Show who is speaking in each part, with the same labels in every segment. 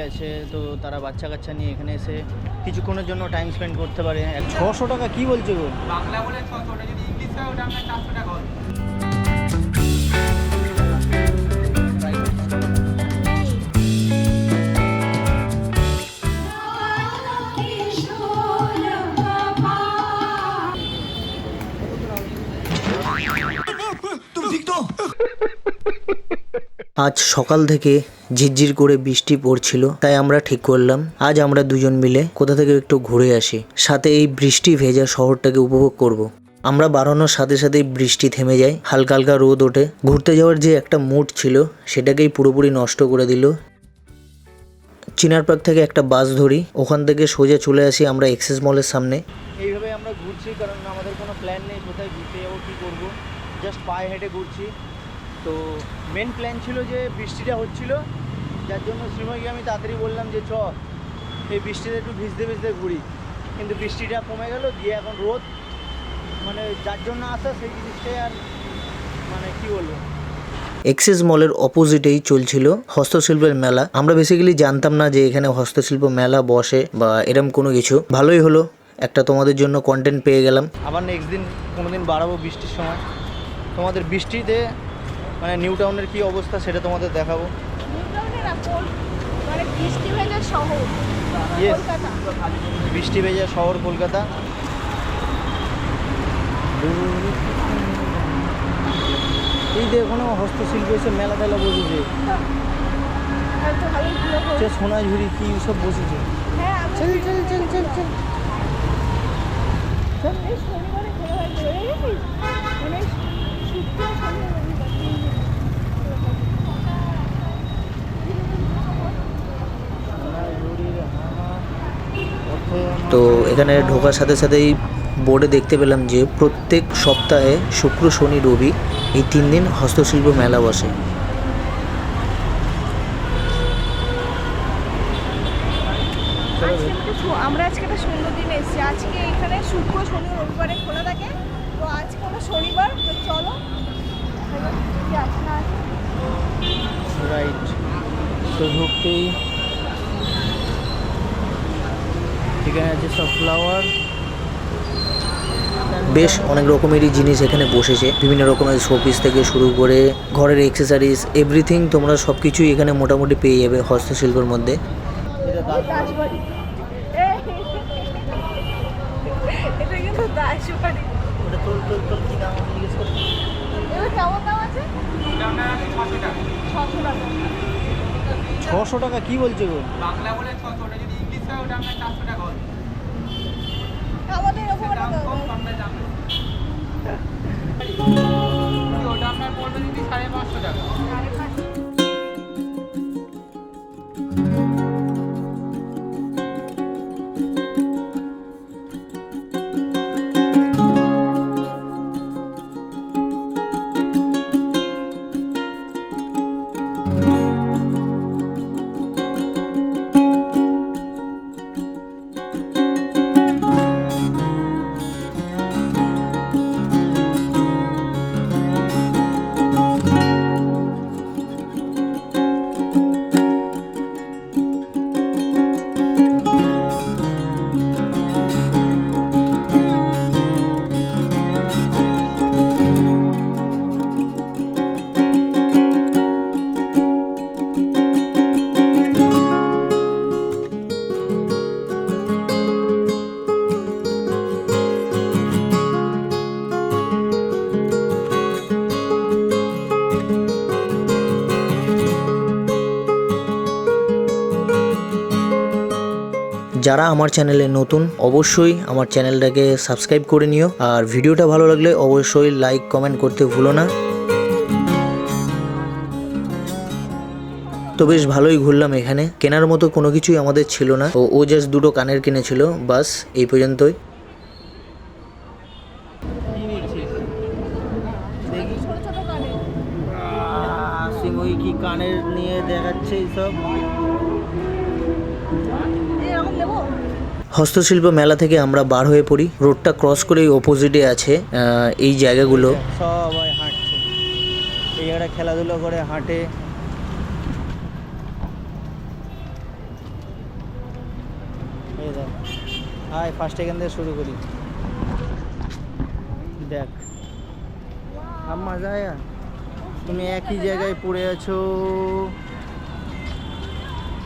Speaker 1: আছে, তো তারা বাচ্চা কাচ্চা নিয়ে এখানে এসে কিছুক্ষণের জন্য টাইম স্পেন্ড করতে পারে। 600 টাকা কি বলছে গো?
Speaker 2: বাংলা বলে 600, ওটা যদি ইংলিশ হয় ওটা আপনার 400 টাকা হবে।
Speaker 3: আজ সকাল থেকে ঝিরঝির করে বৃষ্টি পড়ছিল, তাই আমরা ঠিক করলাম আজ আমরা দুজন মিলে কোথা থেকে একটু ঘুরে আসি, সাথে এই বৃষ্টি ভেজা শহরটাকে উপভোগ করব। আমরা বাড়ানোর সাথে সাথেই বৃষ্টি থেমে যায়, হালকা হালকা রোদ ওঠে। ঘুরতে যাওয়ার যে একটা মুড ছিল সেটাকেই পুরোপুরি নষ্ট করে দিল। চিনার পার্ক থেকে একটা বাস ধরি, ওখান থেকে সোজা চলে আসি আমরা এক্সেস মলের সামনে।
Speaker 1: এইভাবে আমরা ঘুরছি কারণ আমাদের কোনো প্ল্যান নেই কোথায় ঘুরতে যাবো, কী করবো, জাস্ট পায়ে হেঁটে ঘুরছি। তো মেন প্ল্যান ছিল যে বৃষ্টিটা হচ্ছিল, যার জন্য শ্রীময়কে আমি তাড়াতাড়ি বললাম যে এই বৃষ্টিতে একটু ভিজতে ভিজতে ঘুরি, কিন্তু বৃষ্টিটা কমে গেল, দিয়ে এখন রোদ। মানে যার জন্য আসা সেই জিনিসটাই আর মানে কী বলবো।
Speaker 3: এক্সেস মলের অপোজিটেই চলছিল হস্তশিল্পের মেলা। আমরা বেসিক্যালি জানতাম না যে এখানে হস্তশিল্প মেলা বসে বা এরম কোনো কিছু। ভালোই হলো, একটা তোমাদের জন্য কন্টেন্ট পেয়ে গেলাম।
Speaker 1: আবার নেক্সট দিন কোনো দিন বাড়াবো বৃষ্টির সময়, তোমাদের বৃষ্টিতে মানে নিউ টাউনের কী অবস্থা সেটা তোমাদের দেখাবো।
Speaker 4: বৃষ্টি ভেজা শহর কলকাতা,
Speaker 1: বৃষ্টি ভেজা শহর কলকাতা। এই যে এখনো হস্তশিল্প এসে মেলা টেলা বসেছে, সোনাঝুরি কি সব বসেছে। চল চল চল চল চল।
Speaker 4: শনিবারে খোলা হয়, মানে শুক্র শনি
Speaker 3: তো এখানে ঢোকার সাথে সাথেই বোর্ডে দেখতে পেলাম যে প্রত্যেক সপ্তাহে শুক্র শনি রবি এই 3 দিন হস্তশিল্প মেলা বসে।
Speaker 4: আমরা আজকে একটা সুন্দর দিন এসেছি। আজকে এখানে শুক্র শনি রবিবারে খোলা থাকে, তো আজকে হলো শনিবার, তো চলো
Speaker 1: রাইট। তো ঢুকতেই এখানে আছে সব ফ্লাওয়ার,
Speaker 3: বেশ অনেক রকমেরই জিনিস এখানে বসেছে, বিভিন্ন রকমের শোপিস থেকে শুরু করে ঘরের অ্যাক্সেসরিজ এভরিথিং তোমরা সব কিছুই এখানে মোটামুটি পেয়ে যাবে হস্তশিল্পের মধ্যে।
Speaker 4: এটা কিন্তু দাসবাড়ি।
Speaker 1: ওটা তোল তোল তোল কি দাম আমি জিজ্ঞেস করছি।
Speaker 4: এবার কেমন দাম আছে?
Speaker 2: ওটা আপনার 600 টাকা।
Speaker 4: 600 টাকা।
Speaker 1: 600 টাকা কি বলছে গো?
Speaker 2: বাংলা বলে 600, ওটা যদি ইংলিশ হয় ওটা আপনার 400 টাকা হবে।
Speaker 4: আমাদের এরকম একটা
Speaker 2: দাম কম, আপনার দাম ওটা আপনার পড়বে যদি 550 টাকা।
Speaker 3: যারা আমার চ্যানেলে নতুন অবশ্যই আমার চ্যানেলটাকে সাবস্ক্রাইব করে নিও, আর ভিডিওটা ভালো লাগলে অবশ্যই লাইক কমেন্ট করতে ভুলো না। তো বেশ ভালোই ঘুরলাম এখানে, কেনার মতো কোনো কিছুই আমাদের ছিল না, ও জাস্ট দুটো কানের কিনেছিল, বাস এই পর্যন্তই।
Speaker 1: সিমই কি কানের নিয়ে দেখাচ্ছে এইসব।
Speaker 3: হস্তশিল্প মেলা থেকে আমরা বার হয়ে পড়ি, রোডটা ক্রস করেই অপোজিটে আছে এই জায়গাগুলো।
Speaker 1: সবাই হাঁটছে, এই জায়গাটা খেলাধুলো করে হাঁটে। এই দেখ, হাই ফার্স্ট এখান থেকে শুরু করি। দেখ আম মজা আয়া, তুমি একই জায়গায় পড়ে আছো।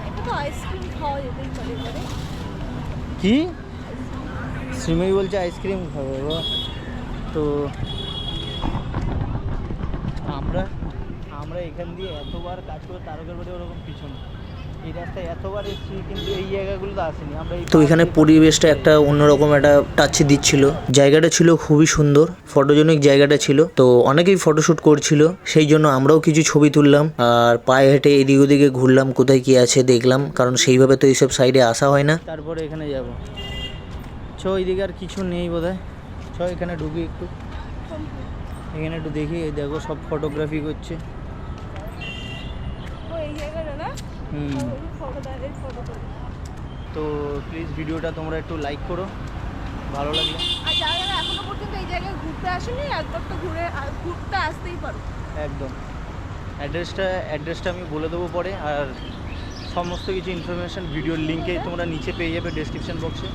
Speaker 4: এটা তো আইসক্রিম খাওয়া যেতেই পারে এবারে।
Speaker 1: কি শ্রীময়ী বলছে আইসক্রিম খাবে গো। তো আমরা আমরা এখান দিয়ে এতবার কাজ করে তারকের বাড়ি ওরকম পিছনে এই রাস্তায় এতবার এসেছি, কিন্তু এই জায়গাগুলো তো আসেনি আমরা।
Speaker 3: তো এখানে পরিবেশটা একটা অন্যরকম একটা টাচ দিচ্ছিল। জায়গাটা ছিল খুবই সুন্দর, ফটোজেনিক জায়গাটা ছিল। তো অনেকেই ফটোশুট করছিল, সেই জন্য আমরাও কিছু ছবি তুললাম আর পায়ে হেঁটে এদিক ওদিকে ঘুরলাম, কোথায় কি আছে দেখলাম, কারণ সেইভাবে তো এইসব সাইডে আসা হয় না।
Speaker 1: তারপরে এখানে যাব। চ এইদিকে আর কিছু নেই বোধহয়। চ এখানে ঢুকি একটু, এখানে একটু দেখি। এই দেখো সব ফটোগ্রাফি করছে।
Speaker 4: ও এই জায়গাটা না,
Speaker 1: হুম।
Speaker 4: ফটো দাঁড়িয়ে ফটো করে।
Speaker 1: তো প্লিজ ভিডিওটা তোমরা একটু লাইক করো ভালো লাগলে।
Speaker 4: আর যারা যারা এখনো পর্যন্ত এই জায়গায় ঘুরতে আসেনি একবার তো ঘুরতে আসতেই পারো।
Speaker 1: একদম অ্যাড্রেসটা আমি বলে দেবো পরে, আর সমস্ত কিছু ইনফরমেশন ভিডিওর লিঙ্কে তোমরা নিচে পেয়ে যাবে ডেসক্রিপশন বক্সে।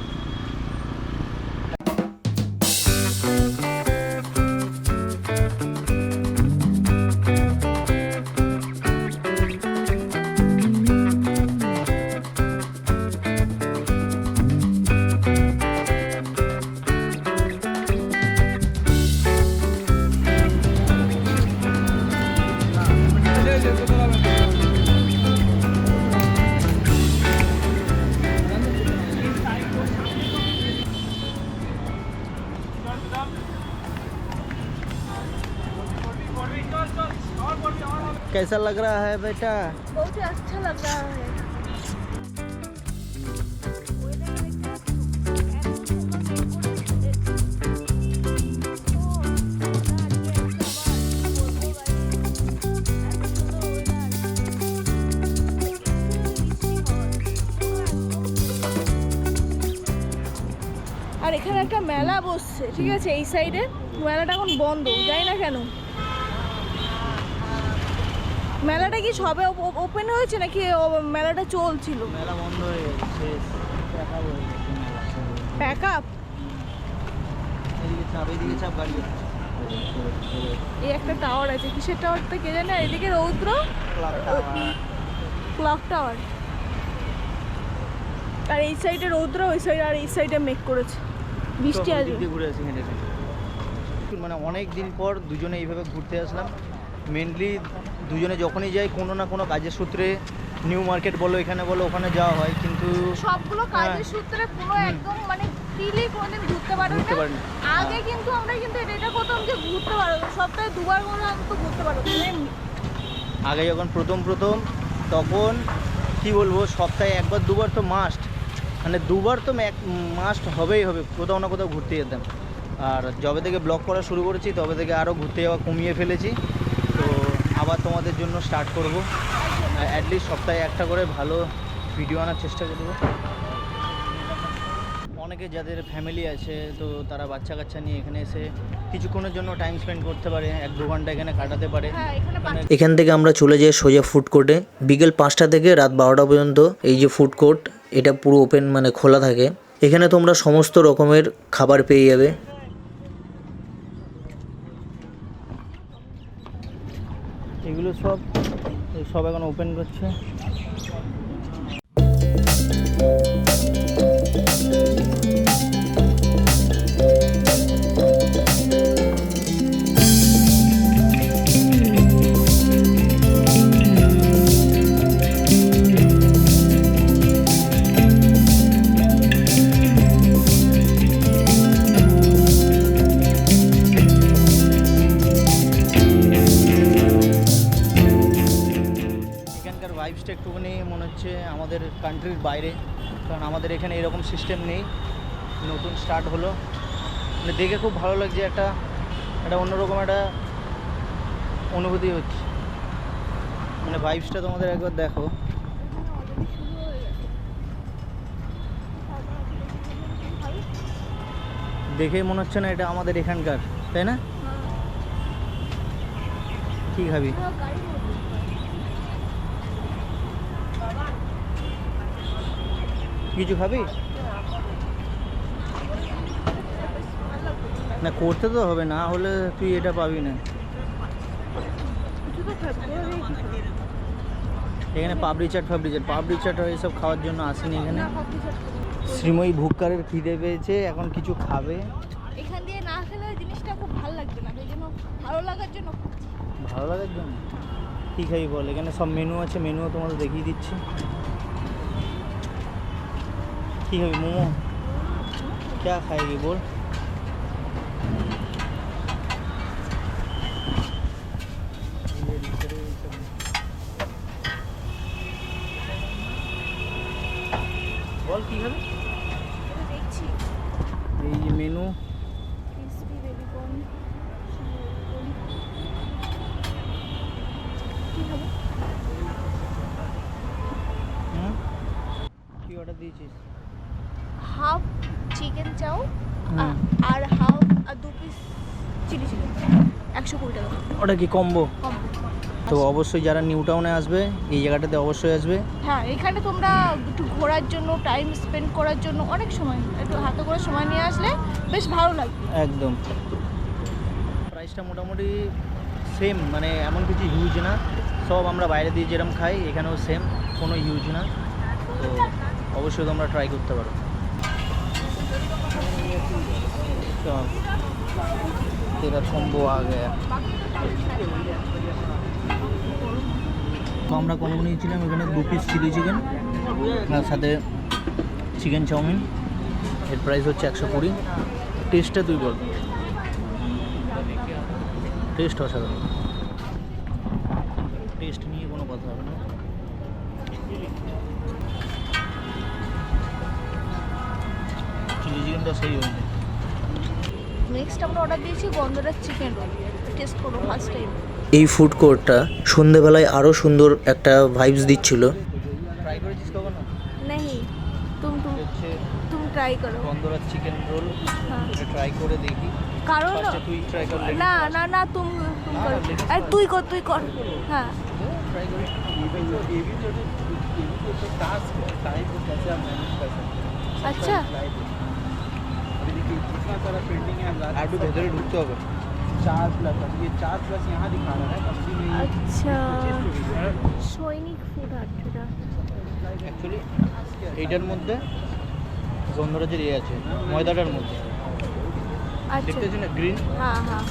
Speaker 1: कैसा लग रहा है बेटा?
Speaker 4: बहुत ही अच्छा लग रहा है। আর এখানে একটা মেলা বসছে, ঠিক আছে, এই সাইডে। মেলাটা এখন বন্ধ, জানি না কেন। মেলাটা কি সবে ওপেন হয়েছে নাকি মেলাটা চলছিল?
Speaker 1: মেলা বন্ধ হয়ে গেছে, শেষ। দেখা হয়ে গেছে মেলা।
Speaker 4: Pack up.
Speaker 1: এদিকে চাপ গাড়ি আছে।
Speaker 4: এই একটা টাওয়ার আছে, কিসের টাওয়ারটা কে জানে। আর এদিকে রৌদ্র ক্লক টাওয়ার। আর এই সাইডে রৌদ্র, ওই সাইডে, আর এই সাইডে মেঘ করেছে, বৃষ্টি
Speaker 1: তো
Speaker 4: আসবে।
Speaker 1: ওদিক দিয়ে ঘুরে আসি হেঁটে হেঁটে। মানে অনেক দিন পর দুজনে এইভাবে ঘুরতে আসলাম। মেনলি দুজনে যখনই যাই কোনো না কোনো কাজের সূত্রে, নিউ মার্কেট বলো, এখানে বলো, ওখানে যাওয়া হয়, কিন্তু
Speaker 4: সবগুলো কাজের
Speaker 1: হ্যাঁ।
Speaker 4: সূত্রে পুরো একদম মানে ফ্রিলি কোনোদিন ঘুরতে পারবে
Speaker 1: ঘুরতে
Speaker 4: না।
Speaker 1: পারিনি।
Speaker 4: আগে কিন্তু আমরা কিন্তু এটা করতাম যে ঘুরতে পারবো, সপ্তাহে দুবার করে তো ঘুরতে পারবো।
Speaker 1: আগে যখন প্রথম তখন কি বলবো, সপ্তাহে একবার দুবার তো মাস্ট, মানে দুবার তো মাস্ট হবেই হবে, কোথাও না কোথাও ঘুরতে যেতাম। আর যবে থেকে ব্লগ করা শুরু করেছি তবে থেকে আরও ঘুরতে যাওয়া কমিয়ে ফেলেছি। তো আবার তোমাদের জন্য স্টার্ট করব, অ্যাটলিস্ট সপ্তাহে একটা করে ভালো ভিডিও আনার চেষ্টা করব। অনেকে যাদের ফ্যামিলি আছে, তো তারা বাচ্চা কাচ্চা নিয়ে এখানে এসে কিছুক্ষণের জন্য টাইম স্পেন্ড করতে পারে, 1-2 ঘন্টা এখানে কাটাতে পারে।
Speaker 4: হ্যাঁ, এখানে
Speaker 1: মানে
Speaker 3: এখান থেকে আমরা চলে যাই সোজা ফুড কোর্টে। বিকেল 5টা থেকে রাত 12টা পর্যন্ত এই যে ফুড কোর্ট, এটা পুরো ওপেন, মানে খোলা থাকে। এখানে তোমরা সমস্ত রকমের খাবার পেয়ে যাবে।
Speaker 1: এগুলো সব এখন ওপেন করছে। এখানকার ভাইবসটা একটুখানি মনে হচ্ছে আমাদের কান্ট্রির বাইরে, কারণ আমাদের এখানে এরকম সিস্টেম নেই, নতুন স্টার্ট হলো। মানে দেখে খুব ভালো লাগছে, একটা অন্যরকম একটা অনুভূতি হচ্ছে। মানে ভাইবসটা তোমাদের একবার দেখো। দেখেই মনে হচ্ছে না এটা আমাদের এখানকার, তাই না? কি খাবি? কিছু খাবি? না করতে তো হবে, না হলে তুই এটা পাবি না।
Speaker 4: কিছু তো থাকবে
Speaker 1: এখানে পাপড়ি চাট হয়, এসব খাওয়ার জন্য আসেনি এখানে।
Speaker 4: না ভাবছি
Speaker 1: শ্রীময়ী ভুক্কারের খিদে পেয়েছে, এখন কিছু খাবে।
Speaker 4: এখান দিয়ে না খেলে জিনিসটা খুব ভালো লাগবে না, সেই জন্য ভালো লাগার জন্য খাচ্ছি।
Speaker 1: ভালো লাগার জন্য কী খাবি বল? এখানে সব মেনু আছে, মেনুও তোমাদের দেখিয়ে দিচ্ছি। কী খাবি? মোমো? क्या खाएगी बोल? বল কী খাবি?
Speaker 4: এটা দেখছি
Speaker 1: এই যে মেনু,
Speaker 4: ক্রিসপি বেবি কর্ন। কি হবে?
Speaker 1: কী অর্ডার দিয়েছিস?
Speaker 4: হাফ চিকেন চাও
Speaker 1: হুম।
Speaker 4: আর হাফ আর 2 পিস চিলি চিকেন, 120 টাকা
Speaker 1: ওটা কি কম্বো?
Speaker 4: কম।
Speaker 1: তো অবশ্যই যারা নিউ টাউনে আসবে এই জায়গাটাতে অবশ্যই আসবে।
Speaker 4: হ্যাঁ, এখানে তোমরা একটু ঘোরার জন্য, টাইম স্পেন্ড করার জন্য অনেক সময়, একটু হাতে করে সময় নিয়ে আসলে বেশ ভালো লাগবে।
Speaker 1: একদম। প্রাইসটা মোটামুটি সেম, মানে এমন কিছু হিউজ না। সব আমরা বাইরে দিয়ে যেরকম খাই এখানেও সেম, কোনো হিউজ না। তো অবশ্যই তোমরা ট্রাই করতে পারো। তো तेरा कॉम्बो आ गया। তো আমরা কম্বো নিয়েছিলাম এখানে 2 পিস চিলি চিকেন আর সাথে চিকেন চাউমিন। এর প্রাইস হচ্ছে 120। টেস্টটা তুই বল। টেস্ট অসাধারণ, টেস্ট নিয়ে কোনো কথা হবে না। চিলি চিকেনটা সেই হয়েছে।
Speaker 4: নেক্সট আমরা অর্ডার দিয়েছি গন্ধরাজ চিকেন রোল, টেস্ট করবো ফার্স্ট টাইম।
Speaker 3: এই ফুড কোর্টটা সন্ধেবেলায় আরও সুন্দর একটা ভাইবস দিচ্ছিল।
Speaker 1: ট্রাই করেছিস কখনো?
Speaker 4: नहीं तुम
Speaker 1: হচ্ছে
Speaker 4: ট্রাই করো।
Speaker 1: গন্ধরাজ চিকেন রোল,
Speaker 4: হ্যাঁ,
Speaker 1: এটা ট্রাই করে দেখি।
Speaker 4: কারণ
Speaker 1: ফার্স্টে তুই ট্রাই করলে
Speaker 4: না না না তুমি কর, আরে তুই কর। হ্যাঁ
Speaker 1: ট্রাই করি।
Speaker 4: আচ্ছা,
Speaker 1: আর একটু ভেতরে ঢুকতে হবে। 4+ यहाँ दिखा रहा है असली में।
Speaker 4: আচ্ছা সৈনিক ফুড হাট এটা।
Speaker 1: অ্যাকচুয়ালি এইটার মধ্যে গন্ধরাজের ইয়ে আছে, ময়দাটার মধ্যে
Speaker 4: আচ্ছা
Speaker 1: দেখতে পাচ্ছি না গ্রিন।
Speaker 4: হ্যাঁ হ্যাঁ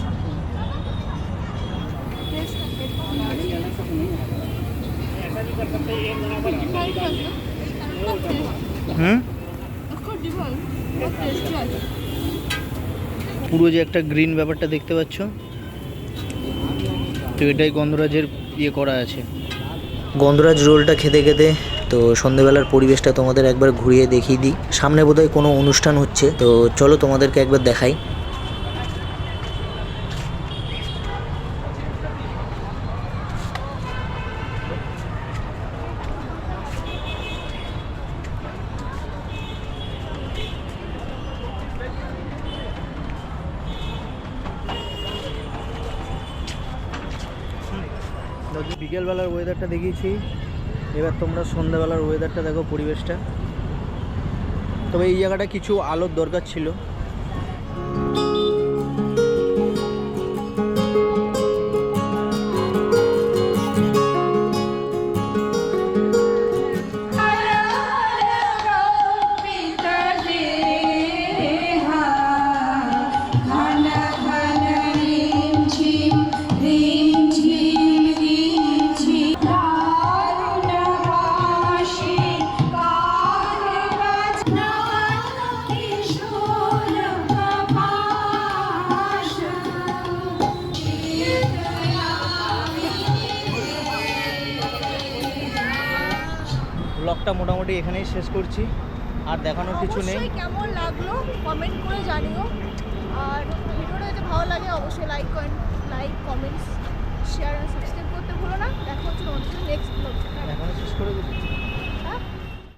Speaker 1: পুরো যে একটা গ্রিন ব্যাপারটা দেখতে পাচ্ছ, তো এটাই গন্ধরাজের ইয়ে করা আছে।
Speaker 3: গন্ধরাজ রোলটা খেতে খেতে তো সন্ধেবেলার পরিবেশটা তোমাদের একবার ঘুরিয়ে দেখিয়ে দিই। সামনে বোধহয় কোনো অনুষ্ঠান হচ্ছে, তো চলো তোমাদেরকে একবার দেখাই।
Speaker 1: বিকেলবেলার ওয়েদারটা দেখিয়েছি, এবার তোমরা সন্ধ্যাবেলার ওয়েদারটা দেখো, পরিবেশটা। তবে এই জায়গাটা কিছু আলোর দরকার ছিল। ব্লগটা মোটামুটি এখানেই শেষ করছি, আর দেখানোর কিছু নেই।
Speaker 4: অবশ্যই কেমন লাগলো কমেন্ট করে জানিও, আর ভিডিওটা যদি ভালো লাগে অবশ্যই লাইক কমেন্টস শেয়ার আর সাবস্ক্রাইব করতে ভুলো না। দেখা হচ্ছে নেক্সট ব্লগে।
Speaker 1: এখনই শেষ করে দিচ্ছি।